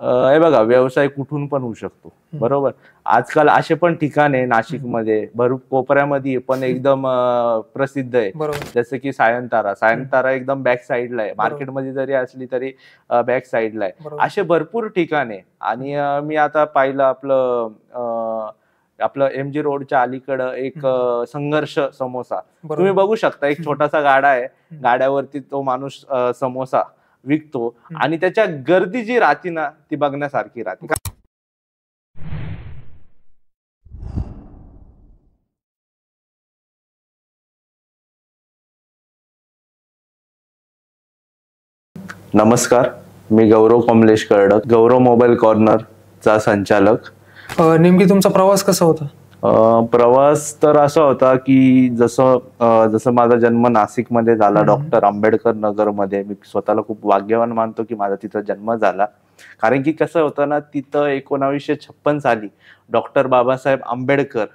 हे बघा, व्यवसाय कुठून पण होऊ शकतो, बरोबर. आजकाल असे पण ठिकाण आहे नाशिकमध्ये, भरूच कोपऱ्यामध्ये पण एकदम प्रसिद्ध आहे. जसं की सायंतारा. सायंतारा एकदम बॅक साईडला आहे, मार्केटमध्ये जरी असली तरी बॅक साईडला आहे. असे भरपूर ठिकाण आहे. आणि मी आता पाहिलं आपलं MG रोडच्या अलीकडं एक संघर्ष समोसा, तुम्ही बघू शकता. एक छोटासा गाडा आहे, गाड्यावरती तो माणूस समोसा विकतो आणि त्याच्या गर्दी जी राहते ना ती बघण्यासारखी राहते. नमस्कार, मी गौरव कमलेश कर्डक, गौरव मोबाईल कॉर्नर चा संचालक. नेमकी तुमचा प्रवास कसा होता? प्रवास तर असा होता की जसं माझा जन्म नाशिकमध्ये झाला, डॉक्टर आंबेडकर नगर मध्ये. मी स्वतःला खूप भाग्यवान मानतो की माझा तिथं जन्म झाला. कारण की कसं होतं ना, तिथं 1956 साली डॉक्टर बाबासाहेब आंबेडकर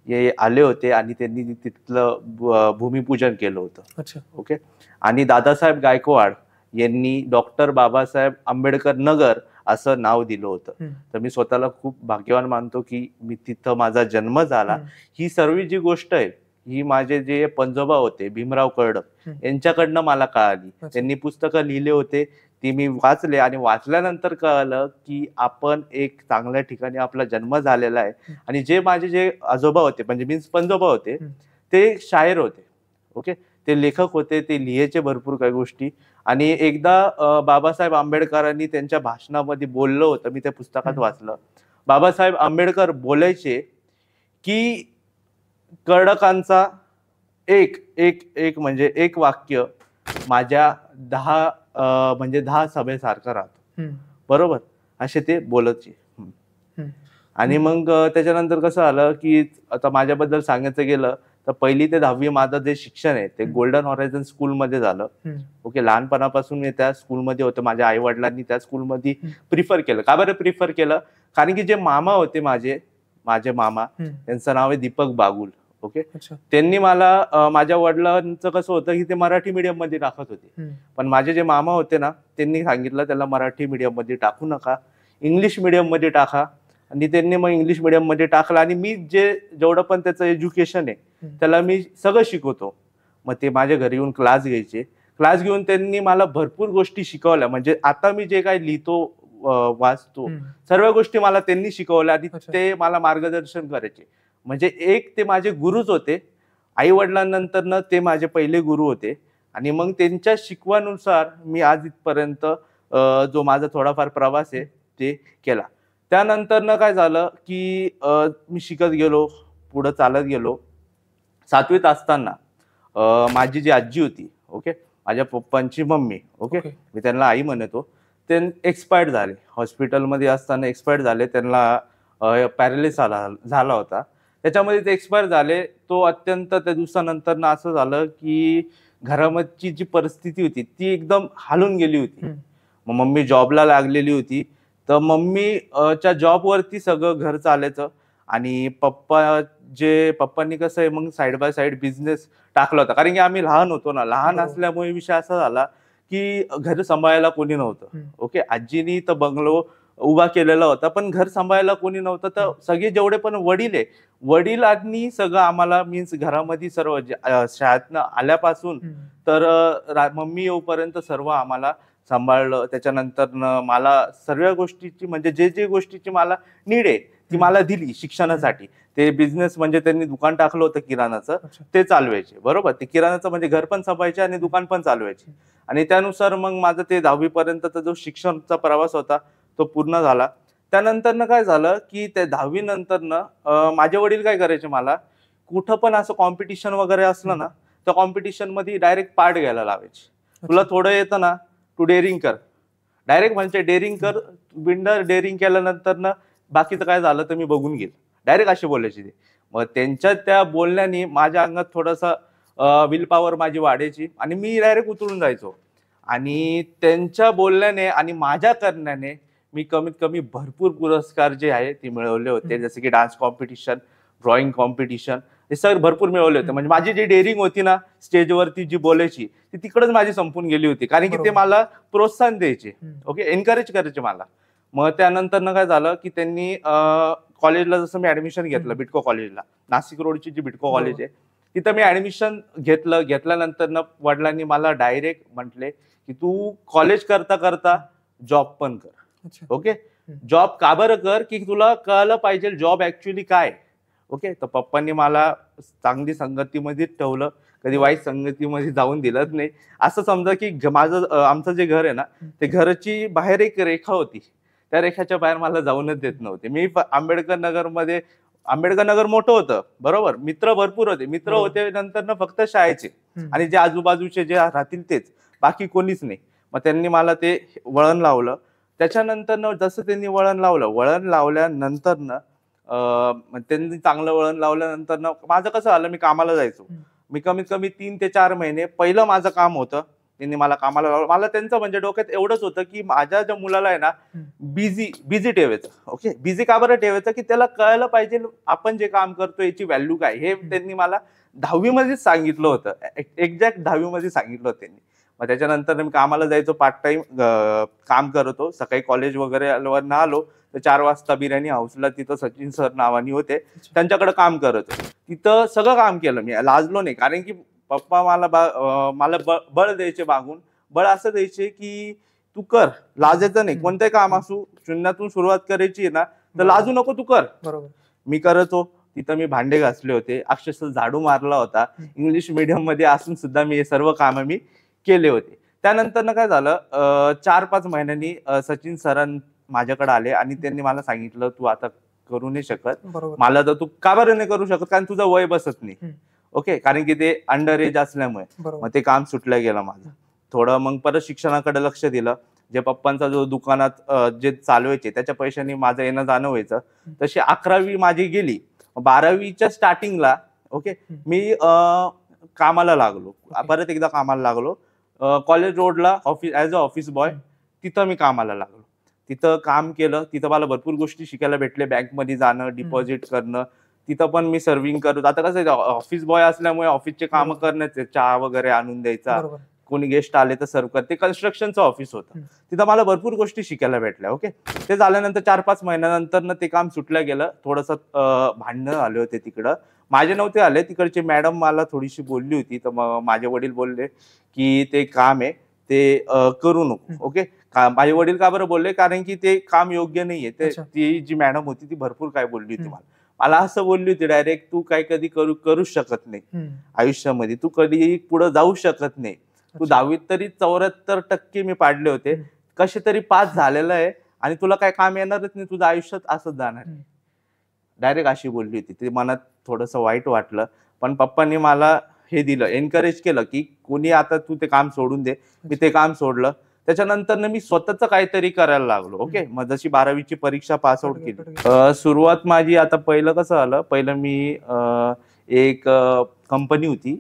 हे आले होते आणि त्यांनी तिथलं भूमिपूजन केलं होतं. ओके. आणि दादासाहेब गायकवाड यांनी डॉक्टर बाबासाहेब आंबेडकर नगर असं नाव दिलं होतं. तर मी स्वतःला खूप भाग्यवान मानतो की मी तिथं माझा जन्म झाला. ही सर्व जी गोष्ट आहे ही माझे जे पंजोबा होते भीमराव कर्डक यांच्याकडनं मला कळाली. त्यांनी पुस्तकं लिहिले होते, ती मी वाचले आणि वाचल्यानंतर कळालं की आपण एक चांगल्या ठिकाणी आपला जन्म झालेला आहे. आणि माझे जे आजोबा होते, म्हणजे मीन्स पंजोबा होते, ते शायर होते. ओके. ते लेखक होते, ते लिहायचे भरपूर काही गोष्टी. आणि एकदा बाबासाहेब आंबेडकरांनी त्यांच्या भाषणामध्ये बोललं होतं, मी त्या पुस्तकात वाचलं. बाबासाहेब आंबेडकर बोलायचे की कर्डकांचा एक एक एक म्हणजे एक वाक्य माझ्या 10 सभेसारखं राहतो, बरोबर, असे ते बोलायचे. आणि मग त्याच्यानंतर कसं आलं की आता माझ्याबद्दल सांगायचं गेलं तर 1ली ते 10वी माझं जे शिक्षण आहे ते गोल्डन हॉरायझन स्कूलमध्ये झालं. ओके. लहानपणापासून मी त्या स्कूलमध्ये होतो. माझ्या आई वडिलांनी त्या स्कूलमध्ये प्रिफर केलं. का बरं प्रिफर केलं? कारण की जे मामा होते माझे मामा, त्यांचं नाव आहे दीपक बागुल. ओके. त्यांनी मला, माझ्या वडिलांचं कसं होतं की ते मराठी मीडियम मध्ये टाकत होते, पण माझे जे मामा होते ना त्यांनी सांगितलं त्याला मराठी मीडियम मध्ये टाकू नका, इंग्लिश मीडियम मध्ये टाका. आणि त्यांनी मग इंग्लिश मीडियम मध्ये टाकलं. आणि मी जेवढं पण त्याचं एज्युकेशन आहे त्याला मी सगळं शिकवतो. मग ते माझ्या घरी येऊन क्लास घ्यायचे. क्लास घेऊन त्यांनी मला भरपूर गोष्टी शिकवल्या. म्हणजे आता मी जे काही लिहितो, वाचतो, सर्व गोष्टी मला त्यांनी शिकवल्या आणि ते मला मार्गदर्शन करायचे. म्हणजे एक ते माझे गुरुच होते. आई वडिलांनंतर ते माझे पहिले गुरु होते. आणि मग त्यांच्या शिकवणुसार मी आज इथपर्यंत जो माझा थोडाफार प्रवास आहे ते केला. त्यानंतर काय झालं की मी शिकत गेलो, पुढे चालत गेलो. 7वीत असताना माझी जी आजी होती, ओके, माझ्या पप्पांची मम्मी, ओके, मी त्यांना आई म्हणतो, ते एक्सपायर्ड झाले. हॉस्पिटलमध्ये असताना एक्सपायर्ड झाले. त्यांना पॅरालिसिस झाला होता. त्याच्यामध्ये ते एक्सपायर झाले. तो अत्यंत त्या दिवसानंतर असं झालं की घरामधची जी परिस्थिती होती ती एकदम हालून गेली होती. मग मम्मी जॉबला लागलेली होती. तर मम्मीच्या जॉबवरती सगळं घर चालायचं. आणि पप्पांनी कसं आहे मग साईड बाय साईड बिझनेस टाकला होता. कारण की आम्ही लहान होतो ना, लहान असल्यामुळे विषय असा झाला की घर सांभाळायला कोणी नव्हतं. ओके. आजीनी तर बंगलो उभा केलेला होता, पण घर सांभाळायला कोणी नव्हतं. तर सगळे जेवढे पण वडिलांनी सगळं आम्हाला, मीन्स घरामध्ये सर्व शाळेतनं आल्यापासून तर मम्मी येऊपर्यंत सर्व आम्हाला सांभाळलं. त्याच्यानंतर मला सर्व गोष्टीची, म्हणजे जे गोष्टीची मला नीड आहे ती मला दिली शिक्षणासाठी. ते बिझनेस, म्हणजे त्यांनी दुकान टाकलं होतं किराणाचं, ते चालवायचे, बरोबर. ते किराणाचं म्हणजे घर पण सांभाळायचे आणि दुकान पण चालवायचे. आणि त्यानुसार मग माझं ते 10वी पर्यंतचा जो शिक्षणाचा प्रवास होता तो पूर्ण झाला. त्यानंतर काय झालं की त्या 10वी नंतर माझे वडील काय करायचे, मला कुठं पण असं कॉम्पिटिशन वगैरे असलं ना, त्या कॉम्पिटिशन मध्ये डायरेक्ट पार्ट घ्यायला लावायचे. तुला थोडं येतं ना, तू डेअरिंग कर. डायरेक्ट म्हणजे डेअरिंग कर, बिंडर डेअरिंग केल्यानंतर बाकीचं काय झालं तर मी बघून घेईल, डायरेक्ट असे बोलायचे ते. मग त्यांच्या त्या बोलण्याने माझ्या अंगात थोडासा विल पॉवर माझी वाढायची आणि मी डायरेक्ट उतरून जायचो. आणि त्यांच्या बोलण्याने आणि माझ्या करण्याने मी कमीत कमी भरपूर पुरस्कार जे आहे ते मिळवले होते. जसे की डान्स कॉम्पिटिशन, ड्रॉइंग कॉम्पिटिशन, हे सगळे भरपूर मिळवले होते. म्हणजे माझी जी डेअरिंग होती ना, स्टेजवरती जी बोलायची ती तिकडेच माझी संपून गेली होती. कारण की ते मला प्रोत्साहन द्यायचे, ओके, एनकरेज करायचे मला. मग त्यानंतर काय झालं की त्यांनी कॉलेजला जसं मी ऍडमिशन घेतलं बिटको कॉलेजला, नाशिक रोडची जी बिटको कॉलेज आहे तिथं मी ऍडमिशन घेतल्यानंतर वडिलांनी मला डायरेक्ट म्हटले की तू कॉलेज करता करता जॉब पण कर. अच्छा. ओके, जॉब का बरं कर की तुला कळलं पाहिजे जॉब ऍक्च्युअली काय. ओके, तर पप्पांनी मला चांगली संगतीमध्येच ठेवलं, कधी वाईट संगतीमध्ये जाऊन दिलंच नाही. असं समजा की आमचं जे घर आहे ना ते घराची बाहेर एक रेखा होती, त्या रेखाच्या बाहेर मला जाऊनच देत नव्हते. मी आंबेडकर नगर मोठं होतं बरोबर, मित्र भरपूर होते, मित्र होते नंतर ना फक्त शाळेचे आणि जे आजूबाजूचे जे राहतील तेच, बाकी कोणीच नाही. मग त्यांनी मला ते वळण लावलं. त्याच्यानंतर जसं त्यांनी वळण लावल्यानंतर त्यांनी चांगलं वळण लावल्यानंतर माझं कसं झालं, मी कामाला जायचो. मी कमीत कमी 3 ते 4 महिने पहिलं माझं काम होतं, त्यांनी मला कामाला लावलं. मला त्यांचं म्हणजे डोक्यात एवढंच होतं की माझ्या ज्या मुलाला आहे ना बिझी ठेवायचं. ओके, बिझी का बरं ठेवायचं की त्याला कळलं पाहिजे आपण जे काम करतो याची व्हॅल्यू काय, हे त्यांनी मला 10वी मध्येच सांगितलं होतं, एक्झॅक्ट 10वी मध्ये सांगितलं होतं त्यांनी. मग त्याच्यानंतर मी कामाला जायचो, पार्ट टाइम काम करतो. सकाळी कॉलेज वगैरे आलो तर 4 वाजता बिर्याणी हाऊसला, तिथं सचिन सर नावानी होते, त्यांच्याकडे काम करत. तिथं सगळं काम केलं मी, लाजलो नाही. कारण की पप्पा मला बळ द्यायचे, मागून बळ असं द्यायचे की तू कर, लाजायचं नाही. कोणतंही काम असू, शून्यातून सुरुवात करायची ना तर लाजू नको, तू कर. बरोबर. मी करतो. तिथं मी भांडे घासले होते, अक्षरशः झाडू मारला होता. इंग्लिश मीडियम मध्ये असून सुद्धा मी हे सर्व काम मी केले होते. त्यानंतर काय झालं, 4-5 महिन्यांनी सचिन सरां माझ्याकडे आले आणि त्यांनी मला सांगितलं तू आता करू नाही शकत. मला तर तू का बरं नाही करू शकत, कारण तुझं वय बसत नाही. ओके, कारण की ते अंडर एज असल्यामुळे मग ते काम सुटलं गेलं माझं थोडं. मग परत शिक्षणाकडे लक्ष दिलं. जे पप्पांचा जो दुकानात जे चालवायचे त्याच्या पैशाने माझं येणं जाणं व्हायचं. तशी 11वी माझी गेली. 12वीच्या स्टार्टिंगला ओके मी कामाला लागलो, परत एकदा कामाला लागलो कॉलेज रोडला ऍज अ ऑफिस बॉय. तिथं मी कामाला लागलो. तिथं काम केलं, तिथं मला भरपूर गोष्टी शिकायला भेटले. बँकमध्ये जाणं, डिपॉझिट करणं, तिथं पण मी सर्व्हिंग करत. आता कसं आहे, ऑफिस बॉय असल्यामुळे ऑफिसचे काम करण्याचे, चहा वगैरे आणून द्यायचा, कोणी गेस्ट आले तर सर्व करते. कन्स्ट्रक्शनचं ऑफिस होतं, तिथं मला भरपूर गोष्टी शिकायला भेटल्या. ओके, ते झाल्यानंतर 4-5 महिन्यानंतर ते काम सुटलं गेलं. थोडंसं भांडणं आले होते तिकडं, माझे नव्हते आले, तिकडची मॅडम मला थोडीशी बोलली होती. तर मग माझे वडील बोलले की ते काम आहे ते करू नको. ओके, माझे वडील का बरं बोलले, कारण की ते काम योग्य नाहीये. ती जी मॅडम होती ती भरपूर काय बोलली होती मला असं बोलली होती डायरेक्ट, तू काय कधी करू शकत नाही आयुष्यामध्ये, तू कधी पुढे जाऊ शकत नाही. तू 10वीत तरी 74% मी पाडले होते, कसे तरी पास झालेलं आहे आणि तुला काय काम येणारच नाही, तुझं आयुष्यात असंच जाणार. डायरेक्ट अशी बोलली होती. ते मनात थोडंसं वाईट वाटलं, पण पप्पांनी मला हे दिलं, एनकरेज केलं की कोणी आता तू ते काम सोडून दे. मी ते काम सोडलं. त्याच्यानंतर मी स्वतःच काहीतरी करायला लागलो. ओके, मग जशी 12वीची परीक्षा पास आउट केली. सुरुवात माझी आता पहिलं कसं झालं, पहिलं मी एक कंपनी होती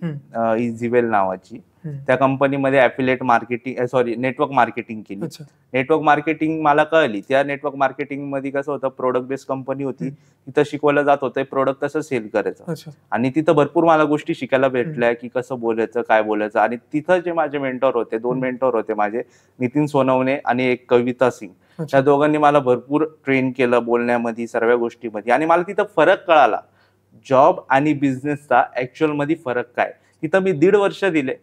इझीवेल नावाची, त्या कंपनीमध्ये ऍफिलिएट मार्केटिंग नेटवर्क मार्केटिंग केली. नेटवर्क मार्केटिंग मला कळली. त्या नेटवर्क मार्केटिंग मध्ये कसं होतं, प्रोडक्ट बेस्ड कंपनी होती, तिथं शिकवलं जात होतं प्रोडक्ट कसं सेल करायचं. आणि तिथं भरपूर मला गोष्टी शिकायला भेटल्या की कसं बोलायचं, काय बोलायचं. आणि तिथं जे माझे मेंटॉर होते, 2 मेंटॉर होते माझे, नितीन सोनवणे आणि एक कविता सिंग. त्या दोघांनी मला भरपूर ट्रेन केलं बोलण्यामध्ये, सर्व गोष्टीमध्ये. आणि मला तिथं फरक कळाला, जॉब आणि बिझनेसचा ऍक्च्युअल मध्ये फरक काय. तिथं मी 1.5 वर्ष दिले,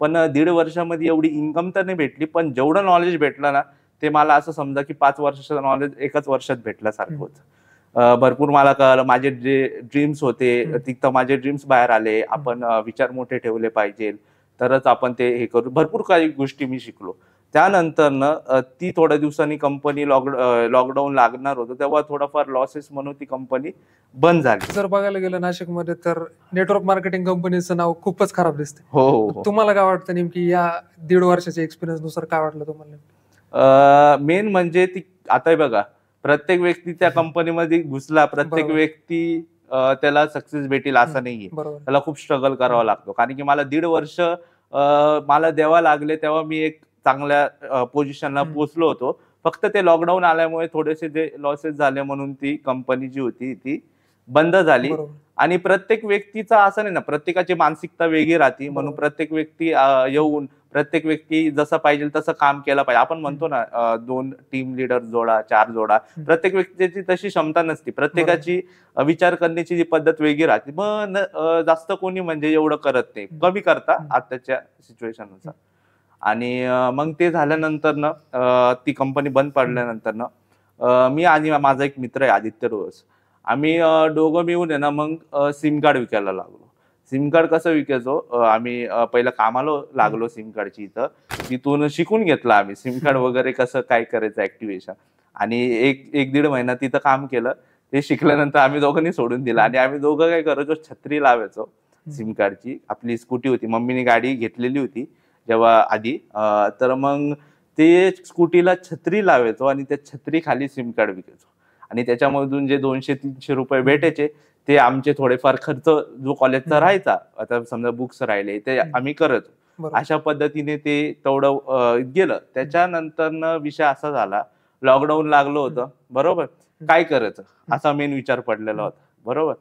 पण 1.5 वर्षामध्ये एवढी इन्कम तर नाही भेटली, पण जेवढं नॉलेज भेटलं ना ते मला असं समजा की 5 वर्षाचं नॉलेज 1च वर्षात भेटल्यासारखं होतं. भरपूर मला कळलं, माझे जे ड्रीम्स होते तिथं माझे ड्रीम्स बाहेर आले. आपण विचार मोठे ठेवले पाहिजे तरच आपण ते हे करू. भरपूर काही गोष्टी मी शिकलो. त्यानंतर ती थोड्या दिवसांनी कंपनी लॉकडाऊन लागणार होतं, तेव्हा थोडाफार लॉसेस म्हणून ती कंपनी बंद झाली. जर बघायला गेलं नाशिकमध्ये तर नेटवर्क मार्केटिंग कंपनीचं नाव खूपच खराब दिसते. हो. तुम्हाला काय वाटतं, नेमकी या 1.5 वर्षाच्या एक्सपिरियन्स नुसार काय वाटलं तुम्हाला? मेन म्हणजे ती आता बघा, प्रत्येक व्यक्ती त्या कंपनीमध्ये घुसला, प्रत्येक व्यक्ती त्याला सक्सेस भेटेल असं नाहीये. त्याला खूप स्ट्रगल करावा लागतो. कारण की मला 1.5 वर्ष मला द्यावा लागले, तेव्हा मी एक चांगल्या पोझिशनला पोहोचलो होतो. फक्त ते लॉकडाऊन आल्यामुळे थोडेसे जे लॉसेस झाले म्हणून ती कंपनी जी होती ती बंद झाली. आणि प्रत्येक व्यक्तीचा असं नाही ना, प्रत्येकाची मानसिकता वेगळी राहते, म्हणून प्रत्येक व्यक्ती येऊन प्रत्येक व्यक्ती जसं पाहिजे तसं काम केलं पाहिजे. आपण म्हणतो ना 2 टीम लीडर जोडा, 4 जोडा. प्रत्येक व्यक्तीची तशी क्षमता नसते. प्रत्येकाची विचार करण्याची जी पद्धत वेगळी राहते. मग जास्त कोणी म्हणजे एवढं करत नाही, कमी करता आताच्या सिच्युएशननुसार. आणि मग ते झाल्यानंतर ना ती कंपनी बंद पडल्यानंतर ना मी आणि माझा एक मित्र आहे आदित्य रोहस, आम्ही दोघं मिळून आहे ना मग सिम कार्ड विकायला लागलो. सिम कार्ड कसं विकायचो, आम्ही पहिलं कामाला लागलो सिम कार्डची इथं. तिथून शिकून घेतलं आम्ही सिम कार्ड वगैरे कसं काय करायचं ऍक्टिव्हेशन. आणि एक दीड महिना तिथं काम केलं. ते शिकल्यानंतर आम्ही दोघांनी सोडून दिलं आणि आम्ही दोघं काय करायचो, छत्री लावायचो सिम कार्डची. आपली स्कूटी होती, मम्मीने गाडी घेतलेली होती जेव्हा आधी, तर मग ते स्कूटीला छत्री लावायचो आणि त्या छत्री खाली सिम कार्ड विकायचो. आणि त्याच्यामधून जे 200-300 रुपये भेटायचे ते आमचे थोडेफार खर्च जो कॉलेजचा राहायचा, आता समजा बुक्स राहिले ते आम्ही करत. अशा पद्धतीने ते तेवढं गेलं. त्याच्यानंतर विषय असा झाला, लॉकडाऊन लागलं होतं बरोबर, काय करायचं असा मेन विचार पडलेला होता बरोबर.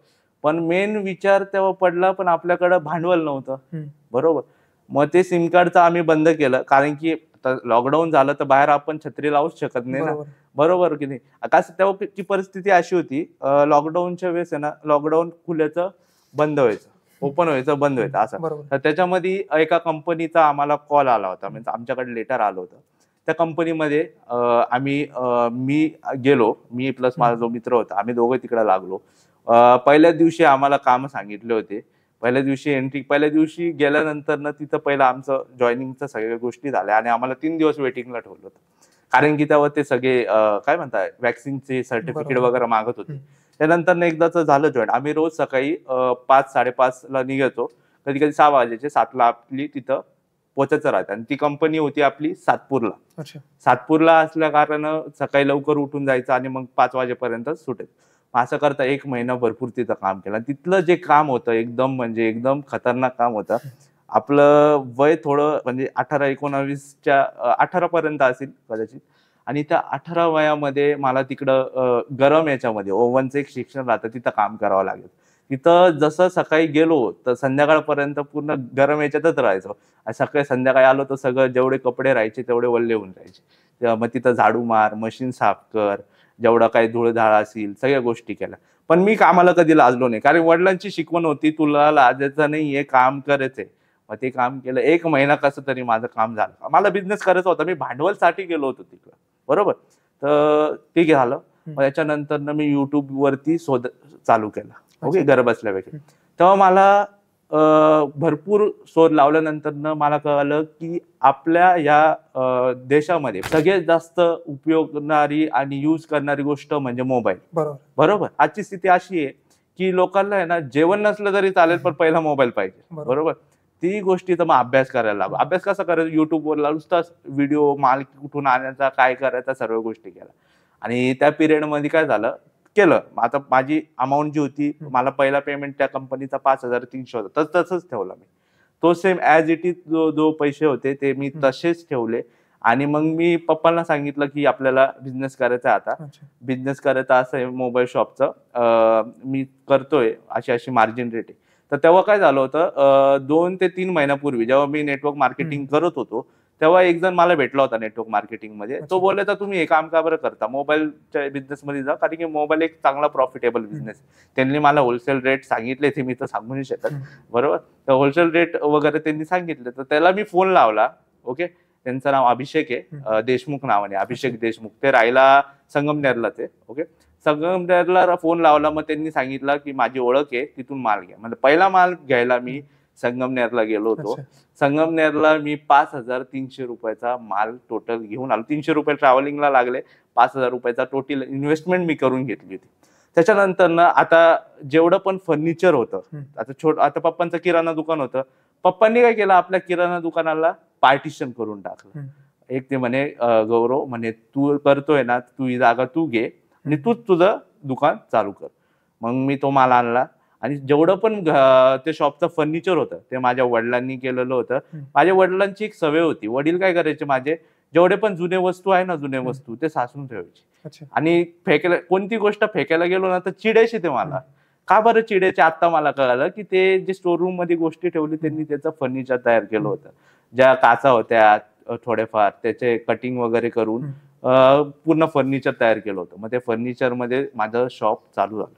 पण मेन विचार तेव्हा पडला, पण आपल्याकडे भांडवल नव्हतं बरोबर. मग ते सिम कार्डचं आम्ही बंद केलं, कारण की लॉकडाऊन झालं तर बाहेर आपण छत्री लावूच शकत नाही ना, बरोबर की नाही. कसं तेव्हाची परिस्थिती अशी होती, लॉकडाऊनच्या वेळेस आहे ना, लॉकडाऊन खुल्याचं बंद व्हायचं, ओपन व्हायचं बंद व्हायचं असं. तर त्याच्यामध्ये एका कंपनीचा आम्हाला कॉल आला होता, म्हणजे आमच्याकडे लेटर आलं होतं. त्या कंपनीमध्ये मी गेलो, मी प्लस माझा जो मित्र होता, आम्ही दोघं तिकडे लागलो. पहिल्या दिवशी आम्हाला काम सांगितले होते. पहिल्या दिवशी गेल्यानंतर ना तिथं पहिलं आमचं जॉईनिंगच्या सगळ्या गोष्टी झाल्या आणि आम्हाला 3 दिवस वेटिंगला ठेवलं होतं. कारण की तेव्हा ते सगळे काय म्हणतात व्हॅक्सिनचे सर्टिफिकेट वगैरे मागत होते. त्यानंतर एकदाच झालं जॉईन. आम्ही रोज सकाळी 5-5:30ला निघायचो, कधी कधी 6 वाजायचे. 7ला आपली तिथं पोचायचं राहतं. आणि ती कंपनी होती आपली सातपूरला. सातपूरला असल्या कारण सकाळी लवकर उठून जायचं आणि मग 5 वाजेपर्यंत सुटायचं. असं करता 1 महिना भरपूर तिथं काम केलं. तिथलं जे काम होतं एकदम खतरनाक काम होतं. आपलं वय थोडं म्हणजे 18-19च्या 18 पर्यंत असेल कदाचित. आणि त्या 18 वयामध्ये मला तिकडं गरम याच्यामध्ये ओव्हनचं एक शिक्षण राहतं, तिथं काम करावं लागेल. तिथं जसं सकाळी गेलो तर संध्याकाळपर्यंत पूर्ण गरम याच्यातच राहायचो. सकाळी संध्याकाळी आलो तर सगळं जेवढे कपडे राहायचे तेवढे वल्ले होऊन जायचे. मग तिथं झाडू मार, मशीन साफ कर, जेवढा काही धूळधाळ असेल सगळ्या गोष्टी केल्या. पण मी कामाला कधी लाजलो नाही, कारण वडिलांची शिकवण होती, तुला लाजायचं नाही, हे काम करायचंय. मग ते काम केलं. 1 महिना कसं तरी माझं काम झालं. मला बिझनेस करायचा होता, मी भांडवलसाठी गेलो होतो तिकडं बरोबर. तर ते झालं. त्याच्यानंतर मी युट्यूब वरती शोध चालू केला, ओके, घर बसल्या वगैरे. तेव्हा मला भरपूर शोध लावल्यानंतर मला कळलं की आपल्या या देशामध्ये सगळ्यात जास्त उपयोगणारी आणि यूज करणारी गोष्ट म्हणजे मोबाईल बरोबर. आजची स्थिती अशी आहे की लोकांना आहे ना, जेवण नसलं तरी चालेल पण पहिला मोबाईल पाहिजे बरोबर. ती गोष्टीचा मग अभ्यास करायला लागलो. अभ्यास कसा करायचा, युट्यूबवर नुसताच व्हिडिओ, माल कुठून आणायचा, काय करायचा, सर्व गोष्टी केल्या. आणि त्या पिरियडमध्ये काय झालं, केलं. आता माझी अमाऊंट जी होती, मला पहिला पेमेंट त्या कंपनीचा 5,300 होता, तसंच ठेवला मी. तो सेम ऍज इट इज जो पैसे होते ते मी तसेच ठेवले. आणि मग मी पप्पांना सांगितलं की आपल्याला बिझनेस करायचा आहे, आता बिझनेस करायचा असं आहे मोबाईल शॉपचं, मी करतोय, अशी मार्जिन रेट आहे. तर तेव्हा काय झालं होतं, 2 ते 3 महिन्यापूर्वी जेव्हा मी नेटवर्क मार्केटिंग करत होतो, तेव्हा एक जण मला भेटला होता नेटवर्क मार्केटिंग मध्ये. तो बोलायचा तुम्ही हे काम का बरं करता, मोबाईलच्या बिझनेस मध्ये जा, कारण की मोबाईल एक चांगला प्रॉफिटेबल बिझनेस. त्यांनी मला होलसेल रेट सांगितले, ते मी तर सांगू नाही शकत बरोबर. तर होलसेल रेट वगैरे त्यांनी सांगितले, तर त्याला मी फोन लावला. ओके, त्यांचं नाव अभिषेक आहे, देशमुख नावाने, अभिषेक देशमुख. ते राहायला संगमनेरलाच आहे. ओके, संगमनेरला फोन लावला. मग त्यांनी सांगितलं की माझी ओळख आहे, तिथून माल घ्या. म्हणजे पहिला माल घ्यायला मी संगमनेरला गेलो होतो. संगमनेरला मी 5,300 रुपयाचा माल टोटल घेऊन आलो. 300 रुपये ट्रॅव्हलिंगला लागले, 5,000 रुपयाचा टोटल इन्व्हेस्टमेंट मी करून घेतली होती. त्याच्यानंतर आता जेवढं पण फर्निचर होतं, आता पप्पांचं किराणा दुकान होतं, पप्पांनी काय केलं, आपल्या किराणा दुकानाला पार्टिशन करून टाकलं. एक ते म्हणे गौरव म्हणे तू करतोय ना, तू ही जागा तू घे आणि तूच तुझं दुकान चालू कर. मग मी तो माल आणला आणि जेवढं पण ते शॉपचं फर्निचर होतं ते माझ्या वडिलांनी केलेलं होतं. माझ्या वडिलांची एक सवय होती, वडील काय करायचे, माझे जेवढे पण जुने वस्तू आहे ना, जुने वस्तू ते साचून ठेवायचे. आणि फेकायला, कोणती गोष्ट फेकायला गेलो ना तर चिडायचे ते मला. का बरं चिडायचे, आता मला कळालं की ते जे स्टोर रूम मध्ये गोष्टी ठेवली त्यांनी त्याचं फर्निचर तयार केलं होतं. ज्या काचा होत्या थोडेफार त्याचे कटिंग वगैरे करून पूर्ण फर्निचर तयार केलं होतं. मग ते फर्निचरमध्ये माझं शॉप चालू झालं.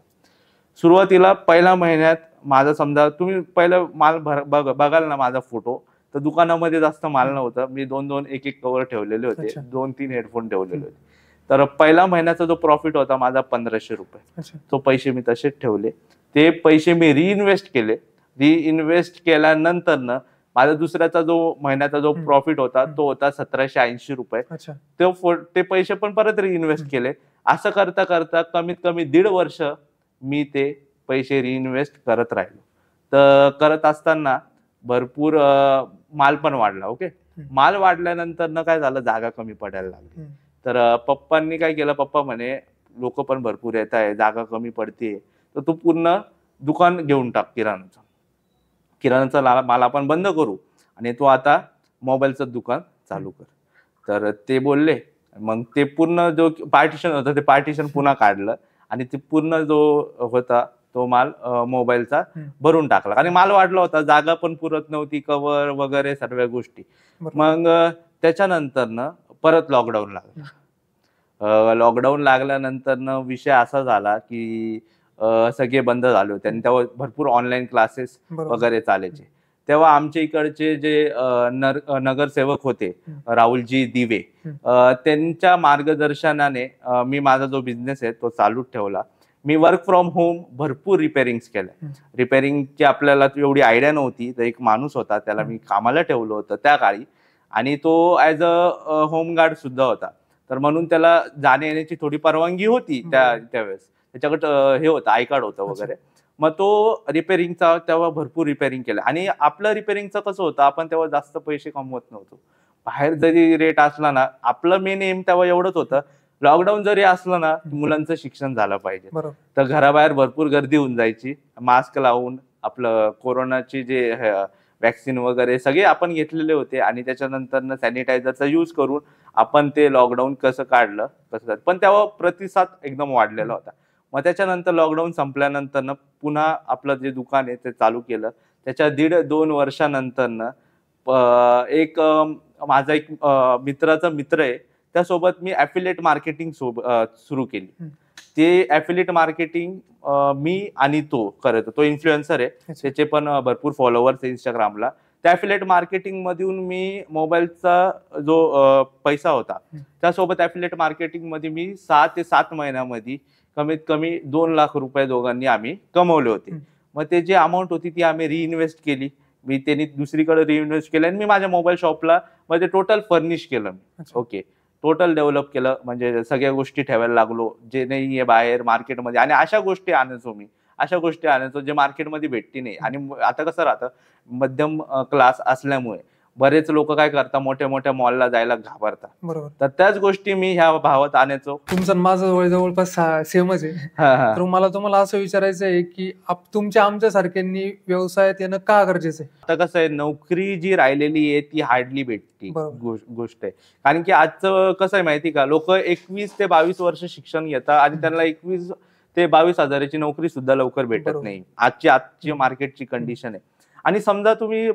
सुरुवातीला पहिल्या महिन्यात माझं समजा तुम्ही पहिलं माल बघाल ना माझा फोटो, तर दुकानामध्ये जास्त माल नव्हता. मी 2-2 एक कव्हर ठेवलेले होते, 2-3 हेडफोन ठेवलेले होते. तर पहिला महिन्याचा जो प्रॉफिट होता माझा 1500 रुपये. तो पैसे मी तसेच ठेवले. ते पैसे मी रिइन्व्हेस्ट केले. रिइन्व्हेस्ट केल्यानंतर ना माझा दुसऱ्याचा जो महिन्याचा जो प्रॉफिट होता तो होता 1780 रुपये. ते पैसे पण परत रिइन्व्हेस्ट केले. असं करता करता कमीत कमी 1.5 वर्ष मी ते पैसे रिइन्व्हेस्ट करत राहिलो. तर करत असताना भरपूर माल पण वाढला. ओके, माल वाढल्यानंतर ना काय झालं, जागा कमी पडायला लागली. तर पप्पांनी काय केलं, पप्पा म्हणे लोक पण भरपूर येत आहे, जागा कमी पडते, तर तू पूर्ण दुकान घेऊन टाक किराणाचा माल आपण बंद करू आणि तू आता मोबाईलचं दुकान चालू कर. तर ते बोलले. मग ते पूर्ण जो पार्टिशन होतं ते पार्टिशन पुन्हा काढलं आणि ते पूर्ण जो होता तो माल मोबाईलचा भरून टाकला. आणि माल वाढला होता, जागा पण पुरत नव्हती, कव्हर वगैरे सर्व गोष्टी. मग त्याच्यानंतर ना परत लॉकडाऊन लागला. लॉकडाऊन लागल्यानंतर ना विषय असा झाला की सगळे बंद झाले होते आणि तेव्हा भरपूर ऑनलाईन क्लासेस वगैरे चालायचे. तेव्हा आमच्या इकडचे जे नगरसेवक होते राहुलजी दिवे, त्यांच्या मार्गदर्शनाने मी माझा जो बिझनेस आहे तो चालूच ठेवला. मी वर्क फ्रॉम होम भरपूर रिपेअरिंग्स केल्या. रिपेअरिंगची आपल्याला एवढी आयडिया नव्हती, तर एक माणूस होता त्याला मी कामाला ठेवलं होतं त्या काळी आणि तो ऍज अ होमगार्ड सुद्धा होता. तर म्हणून त्याला जाण्या येण्याची थोडी परवानगी होती त्यावेळेस. त्याच्याकडे हे होतं, आय कार्ड होतं वगैरे. मग तो रिपेअरिंगचा तेव्हा भरपूर रिपेअरिंग केलं. आणि आपलं रिपेअरिंगचं कसं होतं, आपण तेव्हा जास्त पैसे कमवत नव्हतो. बाहेर जरी रेट असला ना, आपलं मेन एम तेव्हा एवढंच होतं, लॉकडाऊन जरी असलं ना मुलांचं शिक्षण झालं पाहिजे. तर घराबाहेर भरपूर गर्दी होऊन जायची. मास्क लावून आपलं कोरोनाची जे वॅक्सिन वगैरे सगळे आपण घेतलेले होते आणि त्याच्यानंतर सॅनिटायझरचा यूज करून आपण ते लॉकडाऊन कसं काढलं कसं. पण तेव्हा प्रतिसाद एकदम वाढलेला होता. मग त्याच्यानंतर लॉकडाऊन संपल्यानंतर ना पुन्हा आपलं जे दुकान आहे ते चालू केलं. त्याच्या 1.5-2 वर्षानंतर ना एक माझा एक मित्राचा मित्र आहे, त्यासोबत मी ॲफिलिएट मार्केटिंग सुरू केली. ते ॲफिलिएट मार्केटिंग मी आणि तो करत, तो इन्फ्लुएन्सर आहे, त्याचे पण भरपूर फॉलोअर्स आहे इंस्टाग्रामला. त्या ॲफिलिएट मार्केटिंग मधून मी मोबाईलचा जो पैसा होता त्यासोबत ॲफिलिएट मार्केटिंग मध्ये मी 6 ते 7 महिन्यामध्ये कमीत कमी 2 लाख रुपये दोघांनी आम्ही कमवले होते. मग ते जे अमाऊंट होती ती आम्ही रिइन्व्हेस्ट केली. मी त्यांनी दुसरीकडे रिइन्व्हेस्ट केलं आणि मी माझ्या मोबाईल शॉपला म्हणजे टोटल फर्निश केलं मी. ओके, टोटल डेव्हलप केलं, म्हणजे सगळ्या गोष्टी ठेवायला लागलो जे नाही आहे बाहेर मार्केटमध्ये. आणि अशा गोष्टी आणायचो जे मार्केटमध्ये भेटती नाही. आणि आता कसं राहतं, मध्यम क्लास असल्यामुळे बरेच लोक काय करतात, मोठ्या मोठ्या मॉलला जायला घाबरतात. बरोबर. तर त्याच गोष्टी मी ह्या भावात आणायचो. तुमचं माझं जवळपास सेमच आहे. तर मला तुम्हाला असं विचारायचं आहे की आमच्या सारख्यांनी व्यवसायात येणं का गरजेचं आहे? आता कसं आहे, नोकरी जी राहिलेली आहे ती हार्डली भेटती गोष्ट आहे. कारण की आजचं कसं आहे माहिती का, लोक 21 ते 22 वर्ष शिक्षण घेतात आणि त्यांना 21 ते 22 हजाराची नोकरी सुद्धा लवकर भेटत नाही. आजची मार्केटची कंडिशन आहे. आणि समजा तुम्ही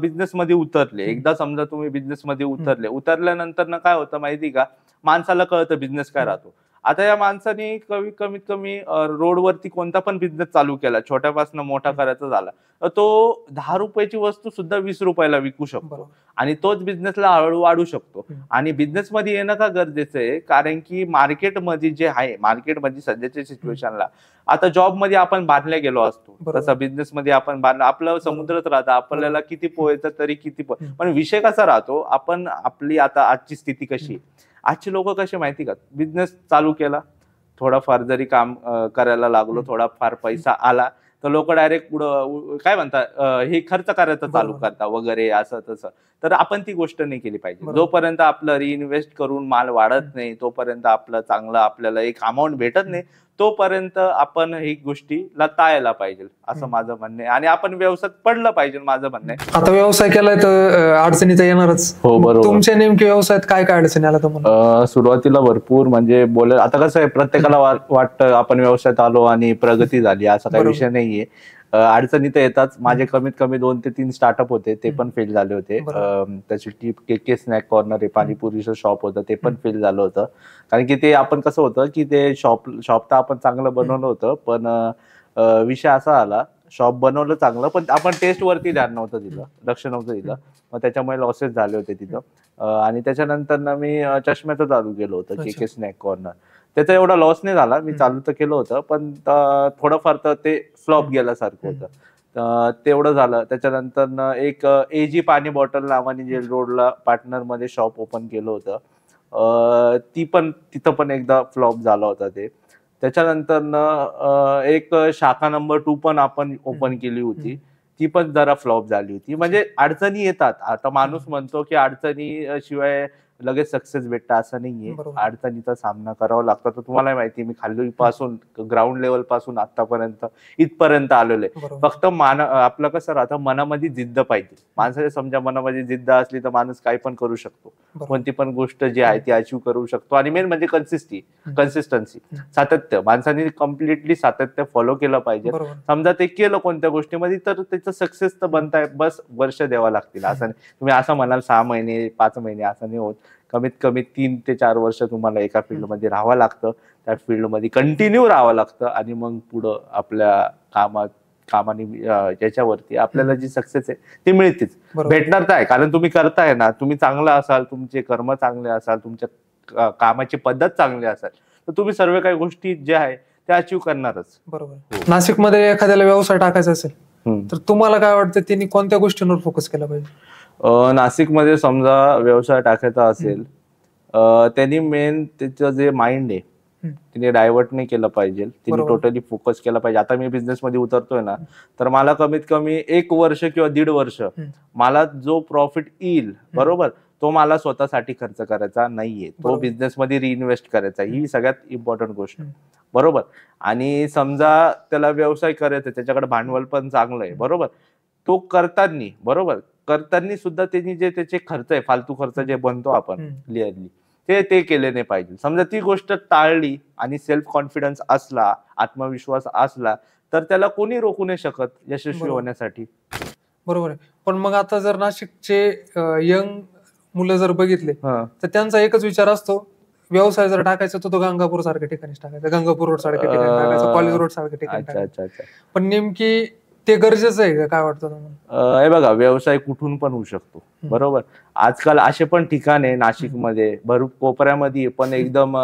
बिझनेसमध्ये उतरले, एकदा समजा तुम्ही बिझनेसमध्ये उतरल्यानंतर ना काय होतं माहिती का, माणसाला कळतं बिझनेस काय राहतो. आता या माणसाने कमीत कमी रोडवरती कोणता पण बिझनेस चालू केला, छोट्यापासून मोठा करायचा झाला, तर तो 10 रुपयाची वस्तू सुद्धा 20 रुपयाला विकू शकतो आणि तोच बिझनेसला हळूहळू वाढू शकतो. आणि बिझनेसमध्ये येणं का गरजेचं आहे, कारण की मार्केटमध्ये जे आहे, मार्केटमध्ये सध्याच्या सिच्युएशनला आता जॉबमध्ये आपण बांधल्या गेलो असतो, तसं बिझनेसमध्ये आपण आपलं समुद्रच राहतं, आपल्याला किती पोहायचं तरी किती पण विषय कसा राहतो, आपण आपली आता आजची स्थिती कशी, आजचे लोक कसे माहिती का, बिझनेस चालू केला, थोडाफार जरी काम करायला लागलो, थोडाफार पैसा आला तर लोक डायरेक्ट पुढं काय म्हणतात हे खर्च करायचं चालू करता वगैरे असं तसं. तर आपण ती गोष्ट नाही केली पाहिजे. जोपर्यंत आपलं रिइन्व्हेस्ट करून माल वाढत नाही, तोपर्यंत आपलं चांगलं आपल्याला एक अमाऊंट भेटत नाही, तोपर्यंत आपण ही गोष्टीला टाळायला पाहिजे असं माझं म्हणणं आहे. आणि आपण व्यवसायात पडलं पाहिजे माझं म्हणणं आहे. आता व्यवसाय केलाय तर अडचणी तर येणारच. हो बरोबर. तुमच्या नेमक्या व्यवसायात काय काय अडचणी आल्या तुम्हाला? सुरुवातीला भरपूर, म्हणजे आता कसं आहे, प्रत्येकाला वाटतं आपण व्यवसायात आलो आणि प्रगती झाली, असा काही विषय नाहीये. अडचणी तर येतात. माझे कमीत कमी 2 ते 3 स्टार्टअप होते, ते पण फेल झाले होते. त्याची KK स्नॅक कॉर्नर हे पाणीपुरीचं शॉप होतं, ते पण फेल झालं होतं. कारण की ते आपण कसं होतं की ते शॉप तर आपण चांगलं बनवलं होतं, पण विषय असा आला, शॉप बनवलं चांगलं, पण आपण टेस्ट वरती ध्यान नव्हतं दिलं, लक्ष नव्हतं दिलं. मग त्याच्यामुळे लॉसेस झाले होते तिथं. आणि त्याच्यानंतर ना मी चष्म्याचं चालू केलं होतं, KK स्नॅक कॉर्नर. त्याचा एवढा लॉस नाही झाला, मी चालू तर केलं होतं, पण थोडंफार तर ते फ्लॉप गेल्यासारखं होतं. तेवढं झालं. त्याच्यानंतर एक AG पाणी बॉटल नावाने जेल रोडला पार्टनर मध्ये शॉप ओपन केलं होतं. तिथं पण एकदा फ्लॉप झाला होता ते. त्याच्यानंतर एक शाखा नंबर 2 पण आपण ओपन केली होती, ती पण जरा फ्लॉप झाली होती. म्हणजे अडचणी येतात. आता माणूस म्हणतो की अडचणी शिवाय लगेच सक्सेस भेटतं असं नाहीये. अडचणीचा सामना करावा लागतो. तर तुम्हाला माहिती मी खाली पासून ग्राउंड लेवल पासून आतापर्यंत इथपर्यंत आलेलो आहे. फक्त आपलं कसं राहतं, मनामध्ये जिद्द पाहिजे. माणसाच्या समजा मनामध्ये जिद्द असली तर माणूस काही पण करू शकतो. कोणती पण गोष्ट जी आहे ती अचीव्ह करू शकतो. आणि मेन म्हणजे कन्सिस्टन्सी, सातत्य. माणसाने कम्प्लिटली सातत्य फॉलो केलं पाहिजे. समजा ते केलं कोणत्या गोष्टीमध्ये तर त्याचं सक्सेस तर बनताय, बस वर्ष द्यावं लागतील. असं नाही तुम्ही असं म्हणाल 6 महिने 5 महिने असं नाही होत. कमीत कमी 3 ते 4 वर्ष तुम्हाला एका फील्डमध्ये राहावं लागतं, त्या फील्डमध्ये कंटिन्यू राहावं लागतं. आणि मग पुढं आपल्या कामाने याच्यावरती आपल्याला जी सक्सेस आहे ती मिळतेच, भेटणार तर आहे. कारण तुम्ही करताय ना, तुम्ही चांगला असाल, तुमचे कर्म चांगले असाल, तुमच्या कामाची पद्धत चांगली असाल, तर तुम्ही सर्व काही गोष्टी ज्या आहे त्या अचीव्ह करणारच. बरोबर. नाशिकमध्ये एखाद्याला व्यवसाय टाकायचा असेल तर तुम्हाला काय वाटतं, त्यांनी कोणत्या गोष्टींवर फोकस केला पाहिजे? नाशिकमध्ये समजा व्यवसाय टाकायचा असेल, त्यांनी मेन त्याचं जे माइंड आहे तिने डायव्हर्ट नाही केलं पाहिजे, तिने टोटली फोकस केला पाहिजे. आता मी बिझनेस मध्ये उतरतोय ना, तर मला कमीत कमी 1 वर्ष किंवा 1.5 वर्ष मला जो प्रॉफिट येईल, बरोबर, तो मला स्वतःसाठी खर्च करायचा नाहीये, तो बिझनेस मध्ये रिइन्व्हेस्ट करायचा. ही सगळ्यात इम्पॉर्टंट गोष्ट, बरोबर. आणि समजा त्याला व्यवसाय करायचा, त्याच्याकडे भांडवल पण चांगलं आहे, बरोबर, तो करताना सुद्धा त्यांनी जे त्याचे खर्च आहे, फालतू खर्च जे बनतो आपण क्लिअरली, ते केले नाही पाहिजे. समजा ती गोष्ट टाळली आणि सेल्फ कॉन्फिडन्स असला, आत्मविश्वास असला, तर त्याला कोणी रोखू नाही शकत यशस्वी होण्यासाठी. बरोबर आहे. पण मग आता जर नाशिकचे यंग मुलं जर बघितले तर त्यांचा एकच विचार असतो, व्यवसाय जर टाकायचा तर तो गंगापूर सारख्या ठिकाणी टाकायचा, गंगापूर रोड सारख्या ठिकाणी टाकायचा, कॉलेज रोड सारख्या ठिकाणी टाकायचा. पण नेमकी ते गरजेचं आहे का, काय वाटतं तुम्हाला? हे बघा, व्यवसाय कुठून पण होऊ शकतो, बरोबर. आजकाल असे पण ठिकाण आहे नाशिकमध्ये, भरूच कोपऱ्यामध्ये पण एकदम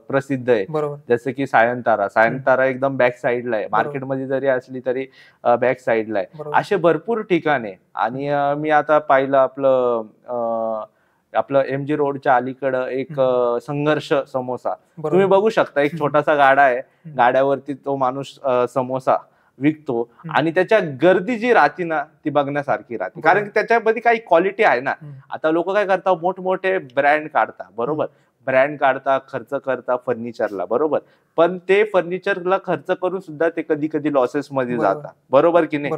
प्रसिद्ध आहे, जसं की सायंतारा एकदम बॅक साईडला आहे, मार्केटमध्ये जरी असली तरी बॅक साईडला आहे. असे भरपूर ठिकाण आहे. आणि मी आता पाहिलं आपलं MG रोडच्या अलीकडं एक संघर्ष समोसा, तुम्ही बघू शकता. एक छोटासा गाडा आहे, गाड्यावरती तो माणूस समोसा विकतो. आणि त्याच्या गर्दी जी राहते ना, ती बघण्यासारखी राहते, कारण की त्याच्यामध्ये काही क्वालिटी आहे ना. आता लोक काय करतात, मोठमोठे ब्रँड काढतात, बरोबर, खर्च करतात फर्निचरला, बरोबर, पण ते फर्निचरला खर्च करून सुद्धा ते कधी कधी लॉसेस मध्ये जातात, बरोबर की नाही.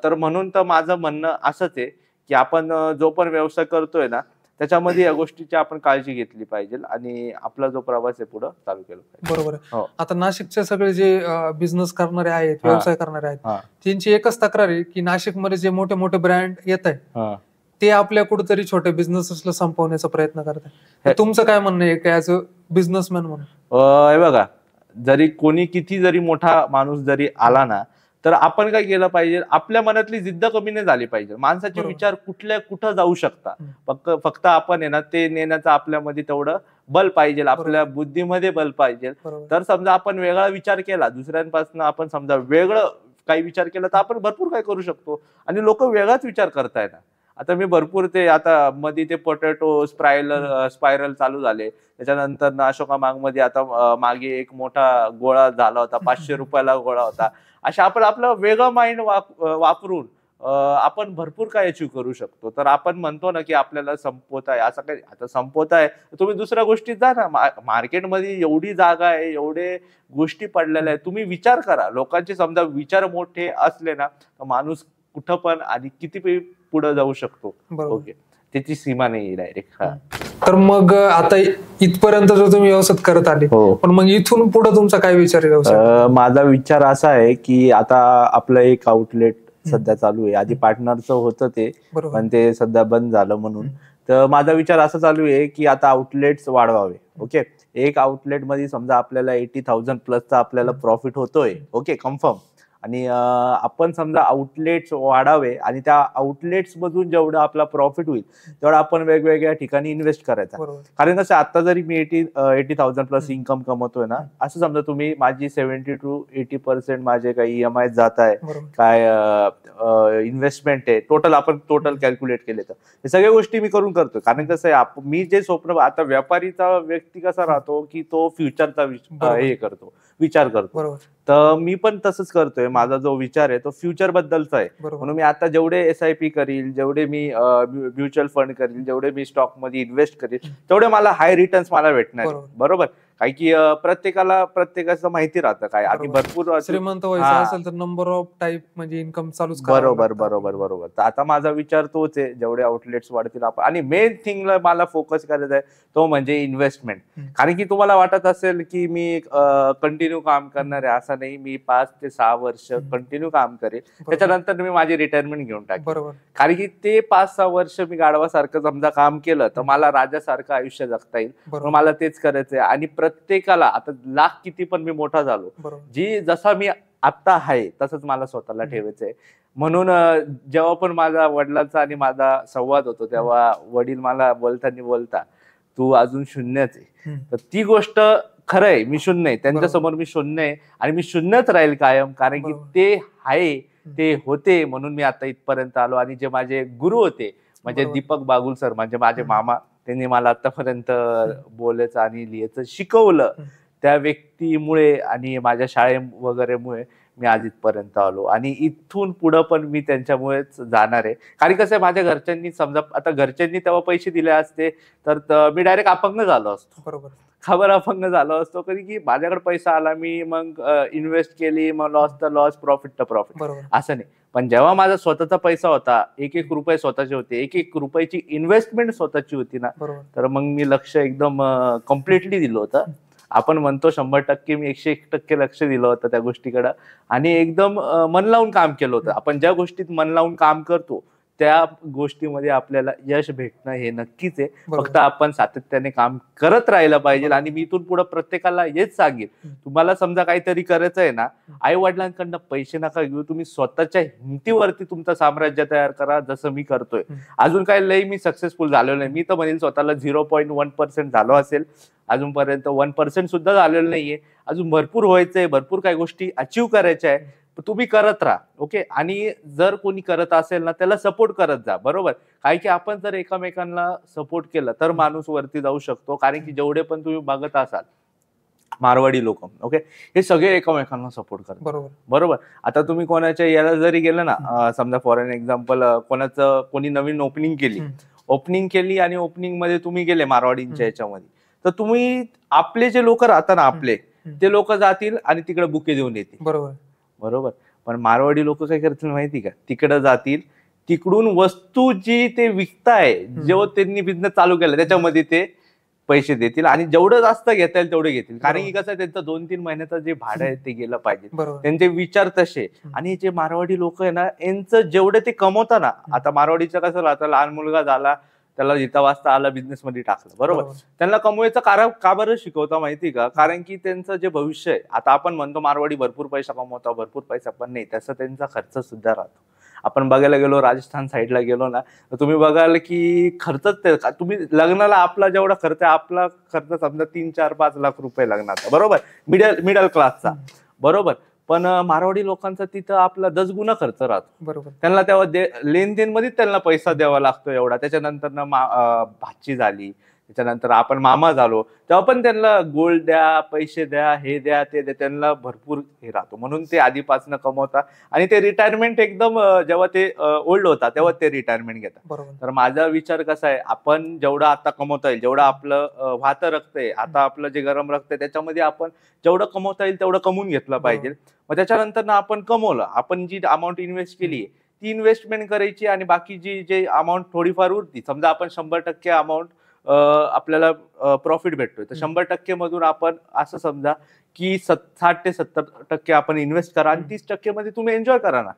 तर म्हणून तर माझं म्हणणं असंच आहे की आपण जो पण व्यवसाय करतोय ना, त्याच्यामध्ये या गोष्टीची आपण काळजी घेतली पाहिजे आणि आपला जो प्रवास आहे पुढे चालू केला पाहिजे. बरोबर आहे. आता नाशिकचे सगळे जे बिझनेस करणारे आहेत, व्यवसाय करणारे आहेत, त्यांची एकच तक्रार आहे की नाशिकमध्ये जे मोठे मोठे ब्रँड येत आहेत ते आपल्या कुठेतरी छोट्या बिझनेसला संपवण्याचा प्रयत्न करतात. तुमचं काय म्हणणं आहे की ऍज अ बिझनेसमॅन म्हणून? हे बघा, जरी कोणी किती जरी मोठा माणूस जरी आला ना, तर आपण काय केलं पाहिजे, आपल्या मनातली जिद्द कमी नाही झाली पाहिजे. माणसाचे विचार कुठं जाऊ शकतात, फक्त आपण आहे ना ते नेण्याचं आपल्यामध्ये तेवढं बल पाहिजे, आपल्या बुद्धीमध्ये बल पाहिजे. तर समजा आपण वेगळा विचार केला, दुसऱ्यांपासून आपण समजा वेगळं काही विचार केला, तर आपण भरपूर काय करू शकतो. आणि लोक वेगळाच विचार करताय ना. आता मी भरपूर ते आता मध्ये ते पोटॅटो स्पायरल चालू झाले, त्याच्यानंतर अशोका मध्ये आता मागे एक मोठा गोळा झाला होता, 500 रुपयाला गोळा होता. अशा आपण आपलं वेगळं माइंड वापरून आपण भरपूर काय अचीव्ह करू शकतो. तर आपण म्हणतो ना की आपल्याला संपवत आहे, असं काही आता संपवत आहे, तुम्ही दुसऱ्या गोष्टीत जा ना. मार्केटमध्ये एवढी जागा आहे, एवढे गोष्टी पडलेल्या आहेत, तुम्ही विचार करा. लोकांचे समजा विचार मोठे असले ना, तर माणूस कुठं पण आणि किती पुढे जाऊ शकतो. ओके, त्याची सीमा नाही डायरेक्ट. तर मग आता इथपर्यंत जो तुम्ही व्यवसाय करत आले, पण मग इथून पुढे तुमचा काय विचार आहे व्यवसाय? माझा विचार असा आहे की आता आपलं एक आउटलेट सध्या चालू आहे. आधी पार्टनरचं होतं ते, पण ते सध्या बंद झालं म्हणून. तर माझा विचार असा चालू आहे की आता आउटलेट्स वाढवावे. ओके, एक आउटलेट मध्ये समजा आपल्याला 80,000 प्लसचा आपल्याला प्रॉफिट होतोय. Okay, confirm. आणि आपण समजा आउटलेट्स वाढावे आणि त्या आउटलेट्स मधून जेवढा आपला प्रॉफिट होईल तेवढा आपण वेगवेगळ्या ठिकाणी इन्व्हेस्ट करायचा. कारण कसं आता जरी मी 80,000 प्लस इन्कम कमवतोय ना, असं समजा तुम्ही माझी 70 to 80% माझे काही EMI जात आहे, काय इन्व्हेस्टमेंट आहे, आपण टोटल कॅल्क्युलेट केले तर हे सगळ्या गोष्टी मी करून करतो. कारण कसं आहे, मी जे स्वप्न, आता व्यापारीचा व्यक्ती कसा राहतो की तो फ्युचरचा विचार करतो. तर मी पण तसंच करतोय. माझा जो विचार आहे तो फ्युचर बद्दलचा आहे. म्हणून मी आता जेवढे SIP करील, जेवढे मी म्युच्युअल फंड करील, जेवढे मी स्टॉक मध्ये इन्व्हेस्ट करील, तेवढे मला हाय रिटर्न्स मला भेटणार. बरोबर. काय की प्रत्येकाचं माहिती राहतं काय. आधी भरपूर श्रीमंत व्हायचं असेल तर नंबर ऑफ टाईप म्हणजे इन्कम चालूच. बरोबर. तर आता माझा विचार तोच आहे, जेवढे आउटलेट्स वाढतील आपण. आणि मेन थिंगला मला फोकस करायचा आहे तो म्हणजे इन्व्हेस्टमेंट. कारण की तुम्हाला वाटत असेल की मी कंटिन्यू काम करणार आहे, असं नाही. मी 5 ते 6 वर्ष कंटिन्यू काम करेल, त्याच्यानंतर मी माझी रिटायरमेंट घेऊन टाकेल. कारण की ते 5-6 वर्ष मी गाढवासारखं समजा काम केलं तर मला राजासारखं आयुष्य जगता येईल. मला तेच करायचंय. आणि प्रत्येकाला आता लाख किती पण मी मोठा झालो, जसा मी आता आहे तसंच मला स्वतःला ठेवायचंय. म्हणून जेव्हा पण माझा वडिलांचा आणि माझा संवाद होतो तेव्हा वडील मला बोलता तू अजून शून्यच आहे. तर ती गोष्ट खरं आहे, मी शून्य आहे. त्यांच्यासमोर मी शून्य आहे आणि मी शून्यच राहील कायम. कारण की ते आहे, ते होते म्हणून मी आता इथपर्यंत आलो. आणि जे माझे गुरु होते म्हणजे दीपक बागुल सर, म्हणजे माझे मामा, त्यांनी मला आतापर्यंत बोलायचं आणि लिहायचं शिकवलं. त्या व्यक्तीमुळे आणि माझ्या शाळे वगैरेमुळे मी आज इथपर्यंत आलो. आणि इथून पुढं पण मी त्यांच्यामुळेच जाणार आहे. कारण कसं आहे, माझ्या घरच्यांनी समजा आता घरच्यांनी तेव्हा पैसे दिले असते तर मी डायरेक्ट अपंग झालो असतो. बरोबर. खबर अपंग झालो असतो. कारण की माझ्याकडे पैसा आला, मी मग इन्व्हेस्ट केली, मग लॉस तर लॉस, प्रॉफिट तर प्रॉफिट, असं नाही. पण जेव्हा माझा स्वतःचा पैसा होता, एक रुपये स्वतःचे होते, एक रुपयाची इन्व्हेस्टमेंट स्वतःची होती ना, तर मग मी लक्ष एकदम कम्प्लिटली दिलं होतं. आपण म्हणतो 100%, मी 101% लक्ष दिलं होतं त्या गोष्टीकडे. आणि एकदम मन लावून काम केलं होतं. आपण ज्या गोष्टीत मन लावून काम करतो त्या गोष्टीमध्ये आपल्याला यश भेटणं हे नक्कीच आहे. फक्त आपण सातत्याने काम करत राहिलं पाहिजे. आणि मी इथून पुढे प्रत्येकाला हेच सांगेन, तुम्हाला समजा काहीतरी करायचं आहे ना, आई वडिलांकडनं पैसे नका घेऊ, तुम्ही स्वतःच्या हिमतीवरती तुमचं साम्राज्य तयार करा, जसं मी करतोय. अजून काही लई मी सक्सेसफुल झालो नाही. मी तर म्हणेन स्वतःला 0.1% झालो असेल, अजूनपर्यंत 1% सुद्धा झालेलं नाहीये. अजून भरपूर व्हायचंय, भरपूर काही गोष्टी अचीव करायच्या आहे. तुम्ही करत राहा. ओके. आणि जर कोणी करत असेल ना, त्याला सपोर्ट करत जा. बरोबर. काय की आपण जर एकमेकांना सपोर्ट केलं तर माणूस वरती जाऊ शकतो. कारण की जेवढे पण तुम्ही बघत असाल मारवाडी लोक, ओके, हे सगळे एकमेकांना सपोर्ट करतात. बरोबर. आता तुम्ही कोणाच्या याला जरी गेलं ना, समजा फॉर एन एक्झाम्पल कोणी नवीन ओपनिंग केली आणि ओपनिंग मध्ये तुम्ही गेले मारवाडींच्या याच्यामध्ये, तर तुम्ही आपले जे लोक राहतात ना, आपले ते लोक जातील आणि तिकडे बुके देऊन येतील. बरोबर. पण मारवाडी लोक काय करतील माहिती का, तिकडे जातील, तिकडून वस्तू जी ते विकताय, जेव्हा त्यांनी बिझनेस चालू केला त्याच्यामध्ये ते पैसे देतील आणि जेवढं जास्त घेता येईल तेवढे घेतील. कारण की कसं त्यांचं 2-3 महिन्याचं जे भाडं आहे ते गेलं पाहिजे. त्यांचे विचार तसे. आणि जे मारवाडी लोक आहे ना, यांचं जेवढे ते कमवता ना, आता मारवाडीचं कसं राहतं, लहान मुलगा झाला त्याला लिहिता वाचता आला, बिझनेस मध्ये टाकलं. बरोबर. त्यांना कमवायचं का बरं शिकवता माहिती का, कारण की त्यांचं जे भविष्य आहे, आता आपण म्हणतो मारवाडी भरपूर पैसा कमवता, भरपूर पैसा, पण नाही, तसं त्यांचा खर्च सुद्धा राहतो. आपण बघायला गेलो राजस्थान साईडला गेलो ना, तर तुम्ही बघाल की खर्चच तुम्ही लग्नाला आपला जेवढा खर्च आहे, आपला खर्च समजा 3-4-5 लाख रुपये लग्नाचा. बरोबर. मिडल क्लासचा. बरोबर. पण मारवाडी लोकांचा तिथं आपला 10 गुणा खर्च राहतो. बरोबर. त्यांना तेव्हा लेनदेन मध्ये त्यांना पैसा द्यावा लागतो एवढा. त्याच्यानंतर ना भाची झाली, त्याच्यानंतर आपण मामा झालो, तेव्हा पण त्यांना गोल्ड द्या, पैसे द्या, हे द्या, ते द्या, त्यांना भरपूर हे राहतो. म्हणून ते आधीपासून कमवतात आणि ते रिटायरमेंट एकदम जेव्हा ते ओल्ड होतात तेव्हा ते रिटायरमेंट घेतात. तर माझा विचार कसा आहे, आपण जेवढं आता कमवता येईल, जेवढं आपलं वाहतं रक्त आहे, आता आपलं जे गरम रक्त आहे, त्याच्यामध्ये आपण जेवढं कमवता येईल तेवढं कमवून घेतलं पाहिजे. मग त्याच्यानंतर ना आपण कमवलं, आपण जी अमाऊंट इन्व्हेस्ट केली ती इन्व्हेस्टमेंट करायची आणि बाकी जी अमाऊंट थोडीफार उरती, समजा आपण 100% अमाऊंट आपल्याला प्रॉफिट भेटतोय, तर 100% मधून आपण असं समजा की 60 ते 70% आपण इन्व्हेस्ट करा आणि 30% मध्ये तुम्ही एन्जॉय करा ना.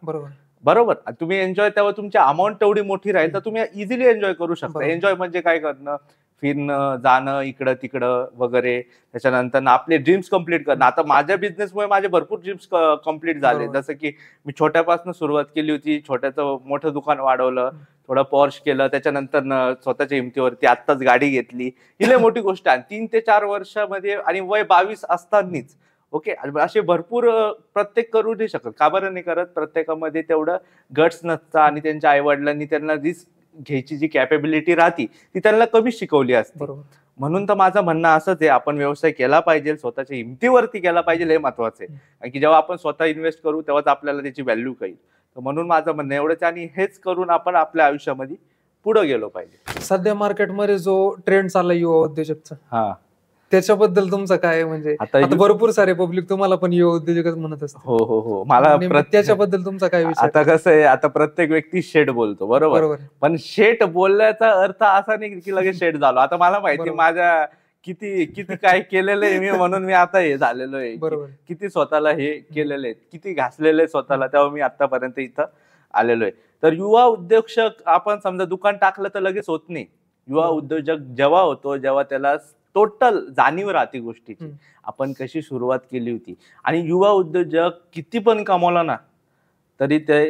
बरोबर. तुम्ही एन्जॉय तेव्हा तुमची अमाऊंट तेवढी मोठी राहील तर तुम्ही इझिली एन्जॉय करू शकता. एन्जॉय म्हणजे काय करणं, फिरणं, जाणं इकडं तिकडं वगैरे, त्याच्यानंतर आपले ड्रीम्स कम्प्लीट करणं. आता माझ्या बिझनेसमुळे माझे भरपूर ड्रीम्स कम्प्लीट झाले. जसं की मी छोट्यापासून सुरुवात केली होती, छोट्याचं मोठं दुकान वाढवलं, थोडं पॉर्श केलं, त्याच्यानंतर स्वतःच्या हिमतीवरती आत्ताच गाडी घेतली. ही लय मोठी गोष्ट आहे 3 ते 4 वर्षामध्ये, आणि वय 22 असतानाच. ओके, असे भरपूर प्रत्येक करू नाही शकत. का बरं नाही करत? प्रत्येकामध्ये तेवढं गट्स नसतं आणि त्यांच्या आई वडिलांनी त्यांना रिस्क घ्यायची जी कॅपेबिलिटी राहती ती त्यांना कमी शिकवली असते. म्हणून तर माझं म्हणणं असंच आहे, आपण व्यवसाय केला पाहिजे, स्वतःच्या हिमतीवरती केला पाहिजे, हे महत्वाचं आहे. कारण की जेव्हा आपण स्वतः इन्व्हेस्ट करू तेव्हाच आपल्याला त्याची व्हॅल्यू कळेल. तर म्हणून माझं म्हणणं एवढंच, आणि हेच करून आपण आपल्या आयुष्यामध्ये पुढे गेलो पाहिजे. सध्या मार्केटमध्ये जो ट्रेंड चालला युवा उद्योजकचा, त्याच्याबद्दल तुमचं काय, म्हणजे आता भरपूर सारे पब्लिक तुम्हाला पण युवा उद्योजकच म्हणत असते. हो हो हो, मला त्याच्याबद्दल तुमचा काय विचार? आता कसं आहे, आता प्रत्येक व्यक्ती शेट बोलतो, बरोबर, पण शेट बोलण्याचा अर्थ असा नाही की लगेच शेट झालो. आता मला माहिती माझ्या किती किती काय केलेलं आहे मी, म्हणून मी आता हे झालेलो आहे. किती स्वतःला हे केलेलं आहे, किती घासलेलं आहे स्वतःला, तेव्हा मी आतापर्यंत इथं आलेलो आहे. तर युवा उद्योजक, आपण समजा दुकान टाकलं तर लगेच होत नाही. युवा उद्योजक जेव्हा होतो, जेव्हा त्याला टोटल जाणीव राहते गोष्टीची, आपण कशी सुरुवात केली होती. आणि युवा उद्योजक किती पण कमवला ना तरी ते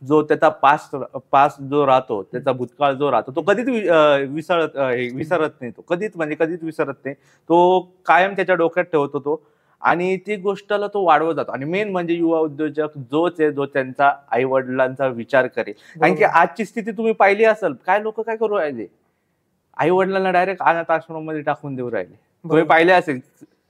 जो त्याचा पास्ट जो राहतो, त्याचा भूतकाळ जो राहतो, तो कधीच विसरत नाही. तो कधीच विसरत नाही. तो कायम त्याच्या डोक्यात ठेवतो तो, आणि ती गोष्टला तो वाढवत जातो. आणि मेन म्हणजे युवा उद्योजक जोच आहे, जो त्यांचा आई वडिलांचा विचार करेल. कारण की आजची स्थिती तुम्ही पाहिली असेल, काय लोक काय करू राहिले, आई वडिलांना डायरेक्ट अनाथ आश्रमामध्ये टाकून देऊ राहिले. तुम्ही पाहिले असेल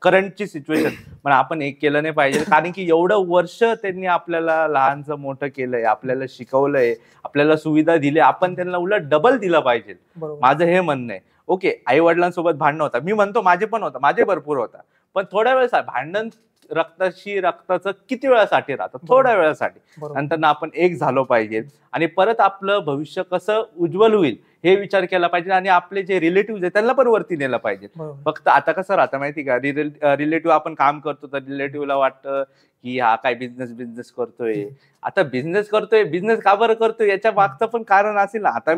करंटची सिच्युएशन. पण आपण एक केलं नाही पाहिजे, कारण की एवढं वर्ष त्यांनी आपल्याला लहानचं मोठं केलंय, आपल्याला शिकवलंय, आपल्याला सुविधा दिली, आपण त्यांना उलट डबल दिलं पाहिजे. माझं हे म्हणणं आहे. ओके, आई वडिलांसोबत भांडणं होता, मी म्हणतो माझे पण होता, माझे भरपूर होता, पण थोड्या वेळेस भांडण रक्ताचं किती वेळासाठी राहतं? थोड्या वेळासाठी. नंतर आपण एक झालो पाहिजे, आणि परत आपलं भविष्य कसं उज्ज्वल होईल हे विचार केला पाहिजे, आणि आपले जे रिलेटिव्ह आहेत त्यांना पण वरती नेलं पाहिजे. फक्त आता कसं राहतं माहिती का, रिलेटिव्ह आपण काम करतो तर रिलेटिव्हला वाटतं की हा काय बिझनेस करतोय. आता बिझनेस का बरं करतोय, याच्या मागचं पण कारण असेल ना. आता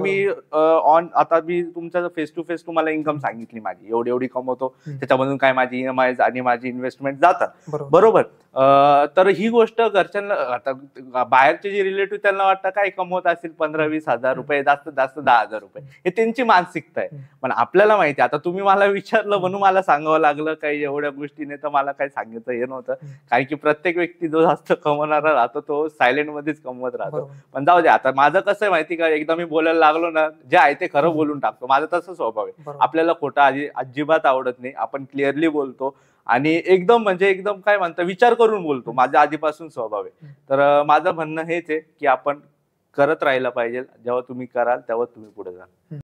मी तुमच्या फेस टू फेस तुम्हाला इन्कम सांगितली माझी, एवढी कमवतो, त्याच्यामधून काय माझी EMI आणि माझी इन्व्हेस्टमेंट जातात, बरोबर. तर ही गोष्ट घरच्यांना, आता बाहेरचे जे रिलेटिव्ह त्यांना वाटतं काय कमवत असेल 15-20 हजार रुपये, जास्तीत जास्त 10,000 रुपये, हे त्यांची मानसिकता आहे. पण आपल्याला माहिती, आता तुम्ही मला विचारलं म्हणून मला सांगावं लागलं काही एवढ्या गोष्टीने, तर मला काही सांगितलं हे नव्हतं. कारण की प्रत्येक व्यक्ती जो जास्त कमवणारा राहतो तो सायलेंट मध्येच कमवत राहतो. पण जाऊ दे, आता माझं कसं आहे माहिती का, एकदा मी बोलायला लागलो ना, जे आहे ते खरं बोलून टाकतो. माझा तसं स्वभाव आहे. आपल्याला खोटं अजिबात आवडत नाही. आपण क्लिअरली बोलतो, आणि एकदम काय म्हणतात, विचार करून बोलतो. माझा आधीपासून स्वभाव आहे. तर माझं म्हणणं हेच आहे की आपण करत राहायला पाहिजे. जेव्हा तुम्ही कराल तेव्हा तुम्ही पुढे जाल.